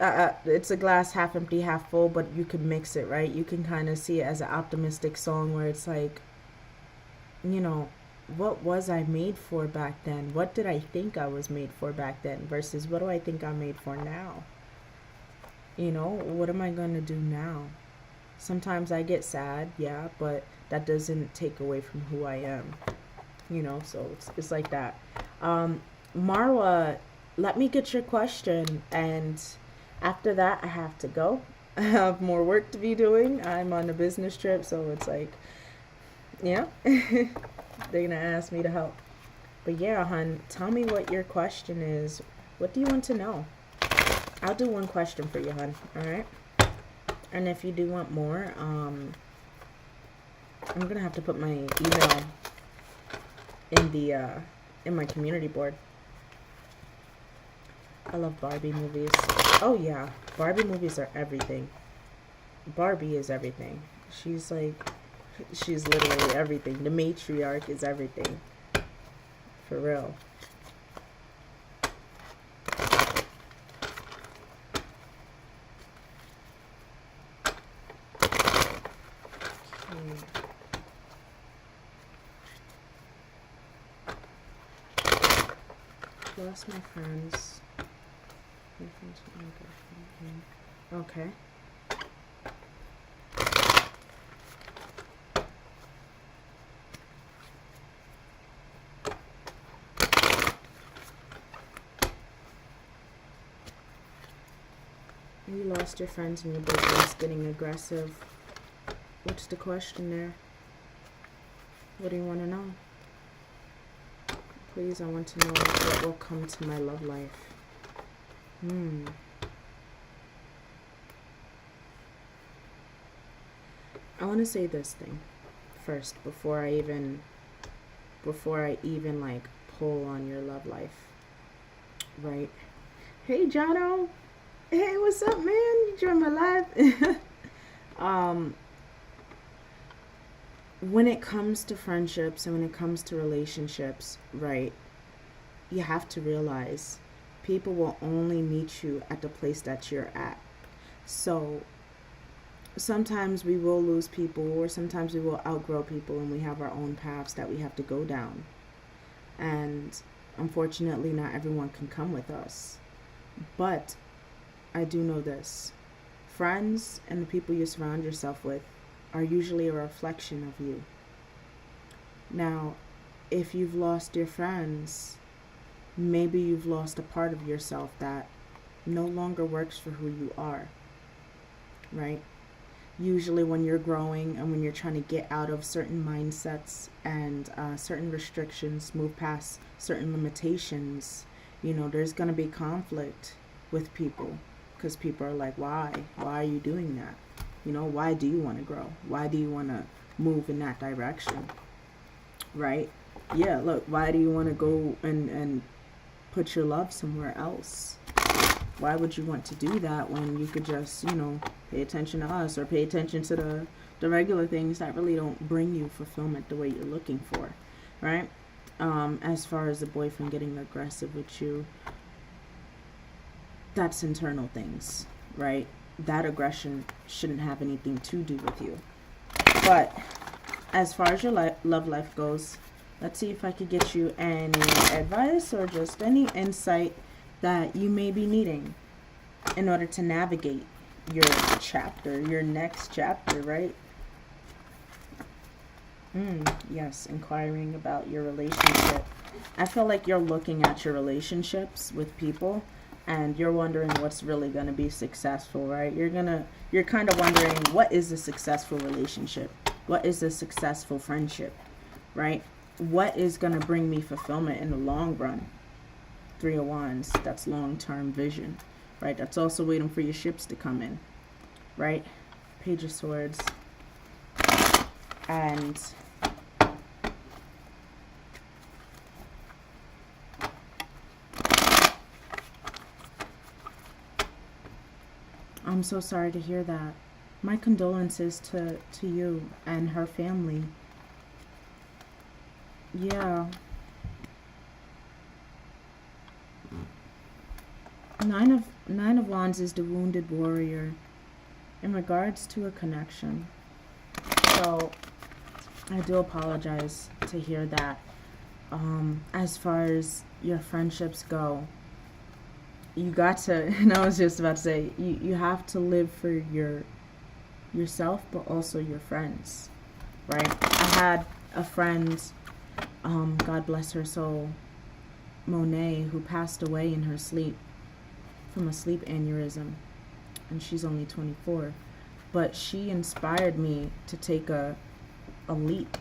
it's a glass half empty, half full, but you can mix it, right? You can kind of see it as an optimistic song where it's like, what was I made for back then? What did I think I was made for back then versus what do I think I'm made for now? What am I going to do now? Sometimes I get sad, yeah, but that doesn't take away from who I am, so it's like that. Marwa, let me get your question, and after that I have to go. I have more work to be doing. I'm on a business trip, so it's like, yeah, they're gonna ask me to help. But yeah, hon, tell me what your question is. What do you want to know? I'll do one question for you, hon. All right. And if you do want more, I'm gonna have to put my email in my community board. I love Barbie movies. Oh yeah, Barbie movies are everything. Barbie is everything. She's literally everything. The matriarch is everything. For real. Lost my friends. Okay. You lost your friends in your business, getting aggressive. What's the question there? What do you want to know? Please, I want to know what will come to my love life. I want to say this thing first before I even like pull on your love life. Right? Hey, Jono. Hey, what's up, man? You joined my live. When it comes to friendships and when it comes to relationships, right, you have to realize people will only meet you at the place that you're at. So sometimes we will lose people, or sometimes we will outgrow people, and we have our own paths that we have to go down. And Unfortunately, not everyone can come with us. But I do know this. Friends and the people you surround yourself with are usually a reflection of you. Now, if you've lost your friends, maybe you've lost a part of yourself that no longer works for who you are, right? Usually when you're growing and when you're trying to get out of certain mindsets and certain restrictions, move past certain limitations, there's going to be conflict with people, because people are like, why are you doing that? Why do you want to grow? Why do you want to move in that direction? Right? Yeah, look, why do you want to go and put your love somewhere else? Why would you want to do that when you could just, pay attention to us, or pay attention to the regular things that really don't bring you fulfillment the way you're looking for, right? As far as the boyfriend getting aggressive with you, that's internal things, right? That aggression shouldn't have anything to do with you. But as far as your love life goes, let's see if I could get you any advice or just any insight that you may be needing in order to navigate your next chapter, right? Yes, inquiring about your relationship. I feel like you're looking at your relationships with people and you're wondering what's really going to be successful, right? You're kind of wondering, what is a successful relationship? What is a successful friendship, right? What is going to bring me fulfillment in the long run? 3 of Wands, that's long-term vision, right? That's also waiting for your ships to come in, right? Page of Swords. And I'm so sorry to hear that. My condolences to you and her family. Yeah. Nine of Wands is the wounded warrior in regards to a connection. So I do apologize to hear that. As far as your friendships go, you got to, and I was just about to say, you have to live for yourself, but also your friends, right? I had a friend, God bless her soul, Monet, who passed away in her sleep from a sleep aneurysm, and she's only 24. But she inspired me to take a leap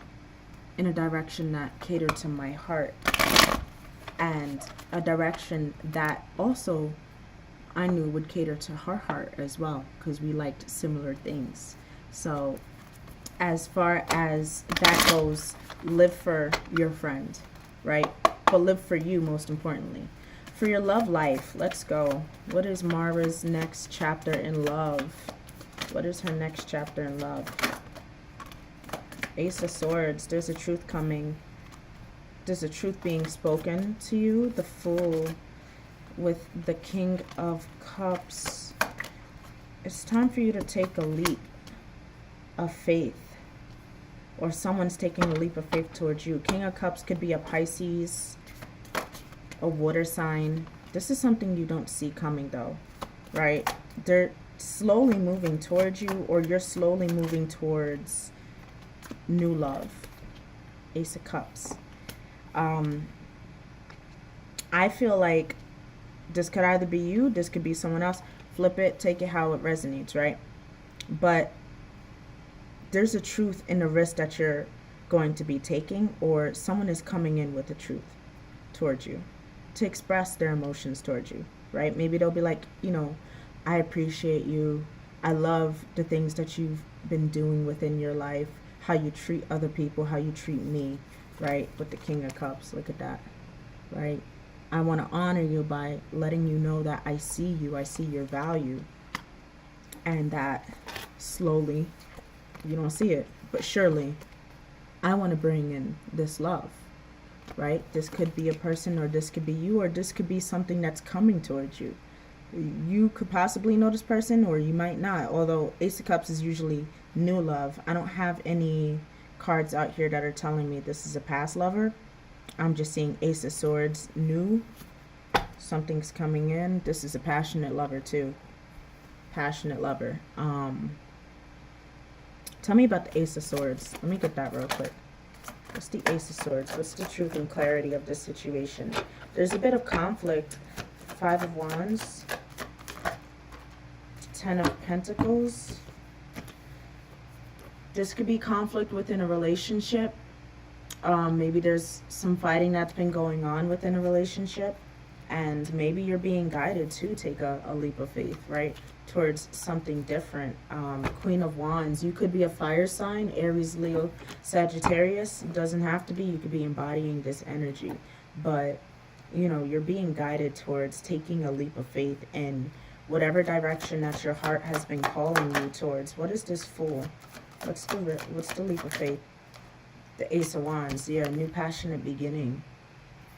in a direction that catered to my heart, and a direction that also I knew would cater to her heart as well, because we liked similar things. So as far as that goes, live for your friend, right? But live for you, most importantly. For your love life, let's go. What is Mara's next chapter in love? What is her next chapter in love? Ace of Swords. There's a truth coming. There's a truth being spoken to you. The Fool with the King of Cups. It's time for you to take a leap of faith, or someone's taking a leap of faith towards you. King of Cups could be a Pisces, a water sign. This is something you don't see coming though, right? They're slowly moving towards you, or you're slowly moving towards new love. Ace of Cups. I feel like this could either be you, this could be someone else. Flip it, take it how it resonates, right? But there's a truth in the risk that you're going to be taking, or someone is coming in with the truth towards you to express their emotions towards you, right? Maybe they'll be like, I appreciate you. I love the things that you've been doing within your life, how you treat other people, how you treat me, right? With the King of Cups, look at that, right? I want to honor you by letting you know that I see you, I see your value, and that slowly, you don't see it, but surely, I want to bring in this love, right? This could be a person, or this could be you, or this could be something that's coming towards you. You could possibly know this person, or you might not, although Ace of Cups is usually new love. I don't have any cards out here that are telling me this is a past lover. I'm just seeing Ace of Swords, new. Something's coming in. This is a passionate lover too. Passionate lover. Tell me about the Ace of Swords. Let me get that real quick. What's the Ace of Swords? What's the truth and clarity of this situation? There's a bit of conflict. Five of Wands. Ten of Pentacles. This could be conflict within a relationship. Maybe there's some fighting that's been going on within a relationship. And maybe you're being guided to take a leap of faith, right? Towards something different. Queen of Wands. You could be a fire sign. Aries, Leo, Sagittarius. It doesn't have to be. You could be embodying this energy. But, you know, you're being guided towards taking a leap of faith in whatever direction that your heart has been calling you towards. What is this Fool? What's the leap of faith? The Ace of Wands. Yeah, a new passionate beginning.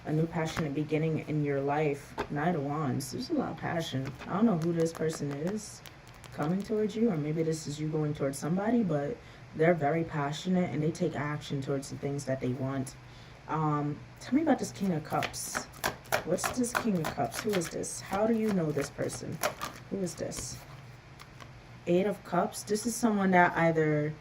A new passionate beginning in your life. Knight of Wands. There's a lot of passion. I don't know who this person is coming towards you, or maybe this is you going towards somebody, but they're very passionate and they take action towards the things that they want. Tell me about this King of Cups. What's this King of Cups? Who is this? How do you know this person? Who is this? Eight of Cups. This is someone that either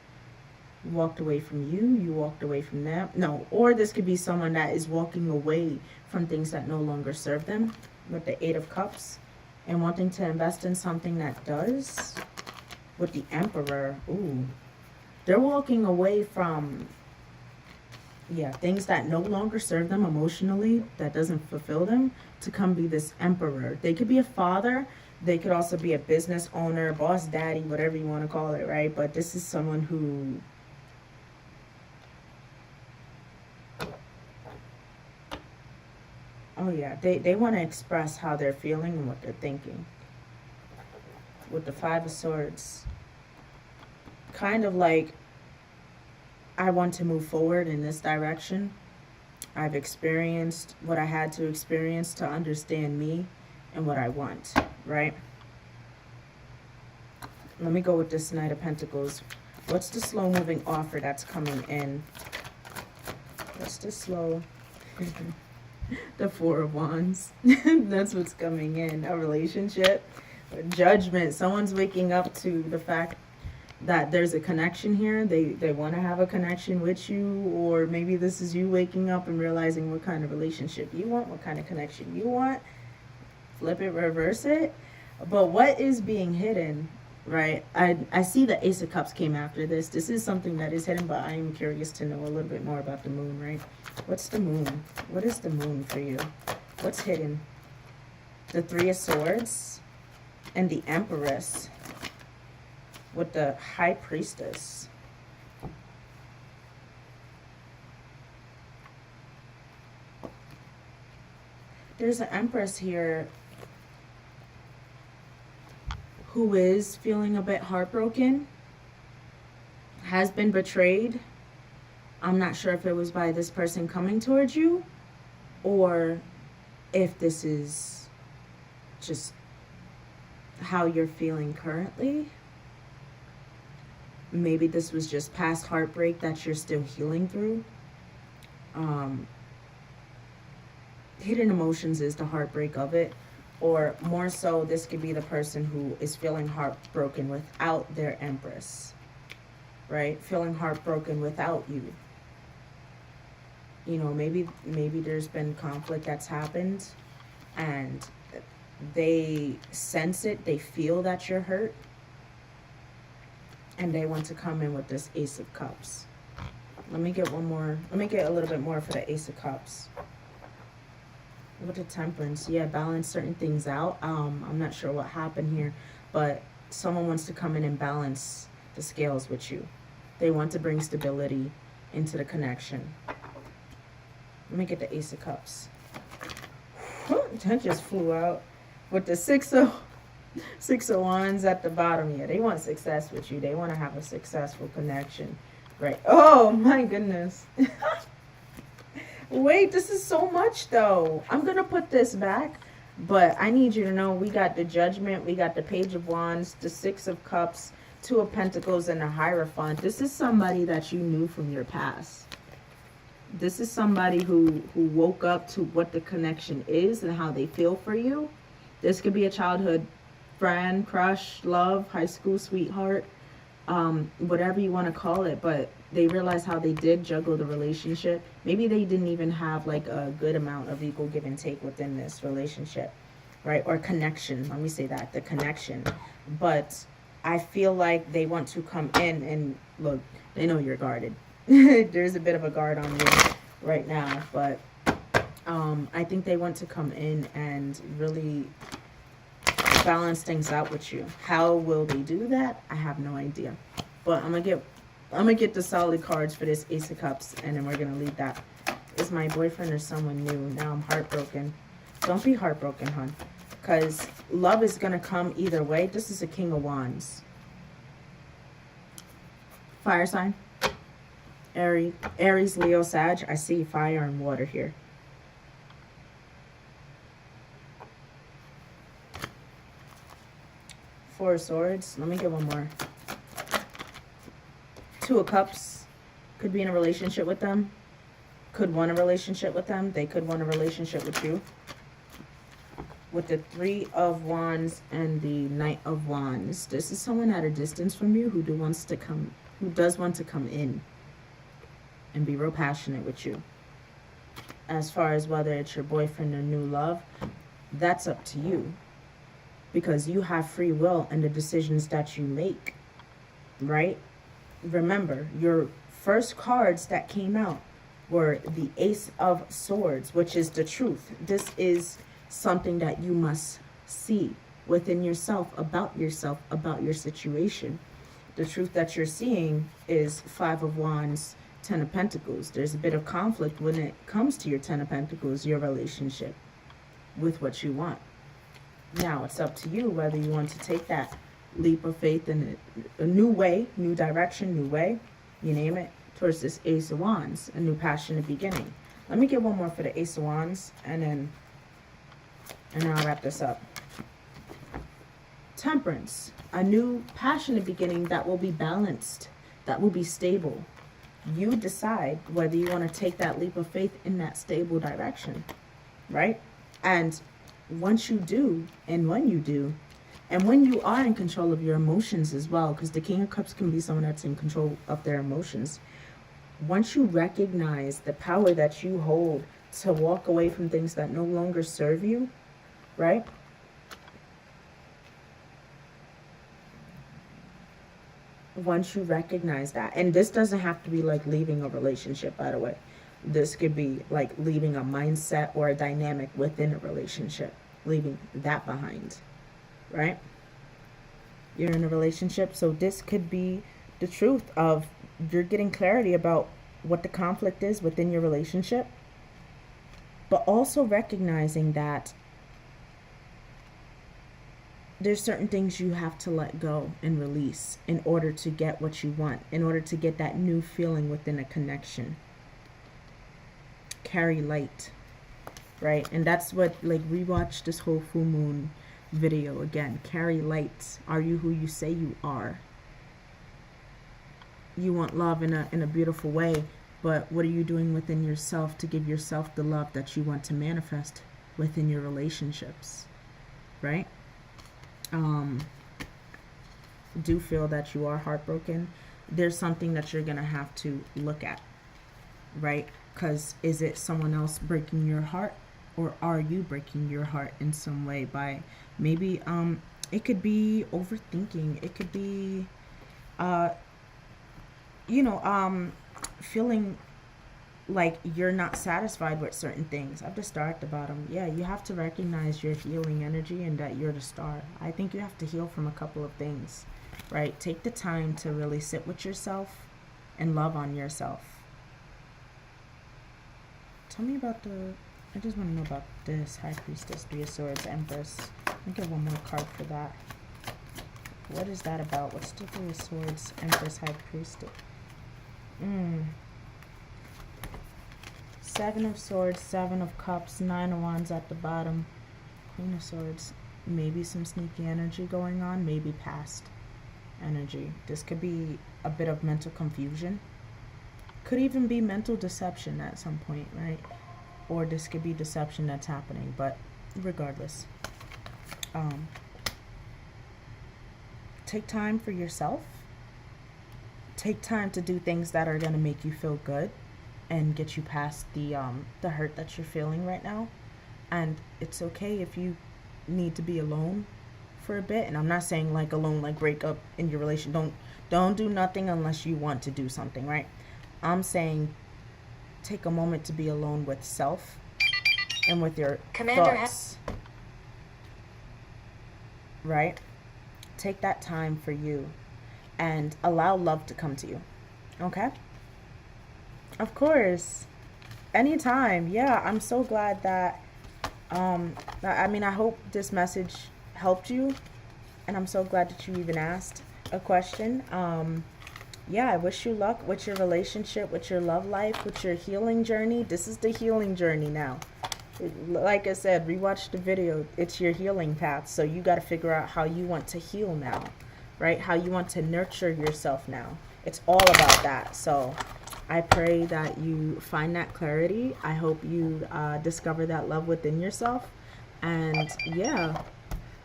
walked away from you walked away from them. No, or this could be someone that is walking away from things that no longer serve them with the Eight of Cups and wanting to invest in something that does. With the Emperor, ooh, they're walking away from, yeah, things that no longer serve them emotionally, that doesn't fulfill them, to come be this Emperor. They could be a father. They could also be a business owner, boss, daddy, whatever you want to call it, right? But this is someone who, oh yeah, they want to express how they're feeling and what they're thinking. With the Five of Swords. Kind of like, I want to move forward in this direction. I've experienced what I had to experience to understand me and what I want, right? Let me go with this Knight of Pentacles. What's the slow-moving offer that's coming in? What's the slow... The Four of Wands. That's what's coming in. A relationship. Judgment. Someone's waking up to the fact that there's a connection here. They want to have a connection with you. Or maybe this is you waking up and realizing what kind of relationship you want. What kind of connection you want. Flip it, reverse it. But what is being hidden, right? I see the Ace of Cups came after this. This is something that is hidden, but I am curious to know a little bit more about the Moon, right? What's the Moon? What is the Moon for you? What's hidden? The Three of Swords and the Empress with the High Priestess. There's an Empress here who is feeling a bit heartbroken, has been betrayed. I'm not sure if it was by this person coming towards you or if this is just how you're feeling currently. Maybe this was just past heartbreak that you're still healing through. Hidden emotions is the heartbreak of it. Or more so, this could be the person who is feeling heartbroken without their Empress, right? Feeling heartbroken without you. You know, maybe there's been conflict that's happened and they sense it, they feel that you're hurt, and they want to come in with this Ace of Cups. Let me get one more. Let me get a little bit more for the Ace of Cups. With the Temperance, yeah, balance certain things out. I'm not sure what happened here, but someone wants to come in and balance the scales with you. They want to bring stability into the connection. Let me get the Ace of Cups. That just flew out. With the Six of Wands at the bottom, yeah, they want success with you. They want to have a successful connection, right? Oh my goodness. Wait, this is so much though. I'm gonna put this back, but I need you to know we got the Judgment, we got the Page of Wands, the Six of Cups, Two of Pentacles, and the Hierophant. This is somebody that you knew from your past. This is somebody who woke up to what the connection is and how they feel for you. This could be a childhood friend, crush, love, high school sweetheart, whatever you want to call it, but they realize how they did juggle the relationship. Maybe they didn't even have like a good amount of equal give and take within this relationship, right? Or connection. Let me say that, the connection. But I feel like they want to come in and look, they know you're guarded. There's a bit of a guard on you right now, but I think they want to come in and really balance things out with you. How will they do that? I have no idea. But I'm gonna get the solid cards for this Ace of Cups, and then we're gonna leave that. Is my boyfriend or someone new? Now I'm heartbroken. Don't be heartbroken, hon, because love is gonna come either way. This is a King of Wands. Fire sign. Aries, Leo, Sag. I see fire and water here. Four of Swords. Let me get one more. Two of Cups. Could be in a relationship with them. Could want a relationship with them. They could want a relationship with you. With the Three of Wands and the Knight of Wands. This is someone at a distance from you who does want to come in and be real passionate with you. As far as whether it's your boyfriend or new love, that's up to you. Because you have free will in the decisions that you make, right? Remember, your first cards that came out were the Ace of Swords, which is the truth. This is something that you must see within yourself, about your situation. The truth that you're seeing is Five of Wands, Ten of Pentacles. There's a bit of conflict when it comes to your Ten of Pentacles, your relationship with what you want. Now, it's up to you whether you want to take that leap of faith in a new way, new direction, new way, you name it, towards this Ace of Wands, a new passionate beginning. Let me get one more for the Ace of Wands, and then I'll wrap this up. Temperance, a new passionate beginning that will be balanced, that will be stable. You decide whether you want to take that leap of faith in that stable direction, right? And once you do, and when you do, and when you are in control of your emotions as well, because the King of Cups can be someone that's in control of their emotions. Once you recognize the power that you hold to walk away from things that no longer serve you, right? Once you recognize that, and this doesn't have to be like leaving a relationship, by the way. This could be like leaving a mindset or a dynamic within a relationship, leaving that behind, right? You're in a relationship, so this could be the truth of you're getting clarity about what the conflict is within your relationship, but also recognizing that there's certain things you have to let go and release in order to get what you want, in order to get that new feeling within a connection. Carry light, right? And that's what, like, rewatch this whole full moon video again. Carry light. Are you who you say you are? You want love in a beautiful way, but what are you doing within yourself to give yourself the love that you want to manifest within your relationships, right? Do feel that you are heartbroken. There's something that you're gonna have to look at, right? Because is it someone else breaking your heart, or are you breaking your heart in some way by maybe it could be overthinking, it could be feeling like you're not satisfied with certain things. I've the Star at the bottom. Yeah, you have to recognize your healing energy and that you're the star. I think you have to heal from a couple of things, right? Take the time to really sit with yourself and love on yourself. Tell me about I just want to know about this High Priestess, Three of Swords, Empress. Let me get one more card for that. What is that about? What's the Three of Swords, Empress, High Priestess? Seven of Swords, Seven of Cups, Nine of Wands at the bottom, Queen of Swords. Maybe some sneaky energy going on, maybe past energy. This could be a bit of mental confusion, Could even be mental deception at some point, right? Or this could be deception that's happening, but regardless, take time for yourself. Take time to do things that are going to make you feel good and get you past the hurt that you're feeling right now. And it's okay if you need to be alone for a bit. And I'm not saying like alone, like break up in your relation. Don't do nothing unless you want to do something, right? I'm saying take a moment to be alone with self and with your thoughts, right? Take that time for you and allow love to come to you. Okay? Of course. Anytime. Yeah, I'm so glad that I hope this message helped you, and I'm so glad that you even asked a question. Yeah, I wish you luck with your relationship, with your love life, with your healing journey. This is the healing journey now. Like I said, rewatch the video. It's your healing path. So you got to figure out how you want to heal now, right? How you want to nurture yourself now. It's all about that. So I pray that you find that clarity. I hope you discover that love within yourself. And yeah,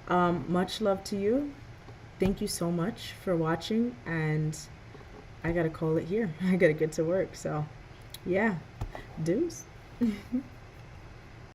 much love to you. Thank you so much for watching. And I got to call it here. I got to get to work. So yeah, deuce.